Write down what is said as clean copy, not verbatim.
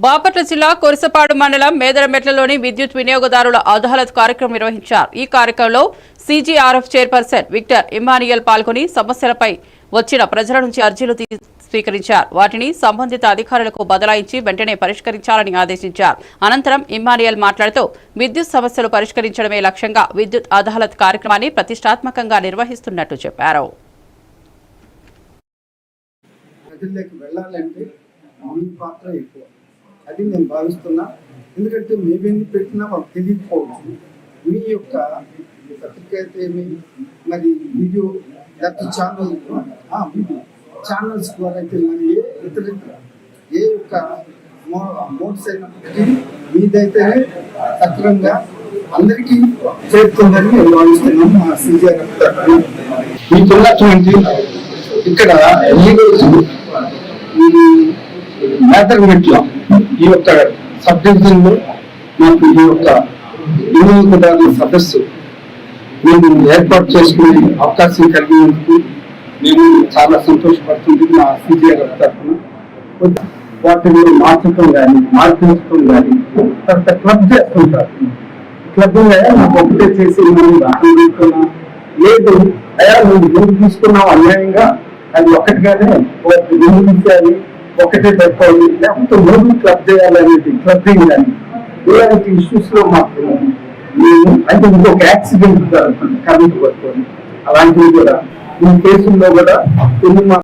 బాపట్ల జిల్లా కొరిసపాడు మండలం మేదరమెట్లలోని విద్యుత్ వినియోగదారుల అదాలత్ కార్యక్రమం నిర్వహించారు. ఈ కార్యక్రమంలో సీజీఆర్ఎఫ్ చైర్పర్సన్ విక్టర్ ఇమ్మానియల్ పాల్గొని సమస్యలపై వచ్చిన ప్రజల నుంచి అర్జీలు స్వీకరించారు. వాటిని సంబంధిత అధికారులకు బదలాయించి వెంటనే పరిష్కరించాలని ఆదేశించారు. అనంతరం ఇమ్మానియల్ మాట్లాడుతూ విద్యుత్ సమస్యలు పరిష్కరించడమే లక్ష్యంగా విద్యుత్ అదాలత్ కార్యక్రమాన్ని ప్రతిష్టాత్మకంగా నిర్వహిస్తున్నట్టు చెప్పారు. అది నేను భావిస్తున్నా. ఎందుకంటే మేమేమి పెట్టినా వాళ్ళకి తెలియకపోవచ్చు. మీ యొక్క పత్రిక అయితే ఏమి మరి వీడియో లేకపోతే ఛానల్స్ ద్వారా అయితే మరి ఏ యొక్క మోడ్స్ అయినప్పటికీ మీదైతేనే సక్రమంగా అందరికీ చేరుతుందని నేను భావిస్తున్నాను. మా సీజీఆర్ఎఫ్ తరఫున మీకున్నటువంటి ఇక్కడ మేదరమెట్ల ఈ యొక్క సబ్ డివిజన్ లో మాకు ఈ యొక్క వినియోగదారుల సదస్సు మేము ఏర్పాటు చేసుకునే అవకాశం కలిగినందుకు మేము చాలా సంతోషపడుతుంది. మా సీజీఆర్ఎఫ్ తరఫున వాటిని మార్చడం కానీ మార్పించడం కానీ తర్వాత క్లబ్ చేస్తుంటారు. క్లబ్ నాకు ఒకటే చేసి మనం దాఖలు తీసుకున్నా లేదు అయ్యా నువ్వు ముందు తీసుకున్నావు అన్యాయంగా అది ఒక్కటిగానే ముందు తీసేయాలి ఒకటే పెట్టుకోవాలి లేకపోతే ముందు క్లబ్ చేయాలనేది క్లబ్బింగ్ కానీ ఇలాంటి ఇష్యూస్ లో మాకు అంటే ఇంకొక యాక్సిడెంట్ జరుగుతుంది కరెంట్ పట్టుకొని అలాంటివి కూడా ఈ కేసుల్లో కూడా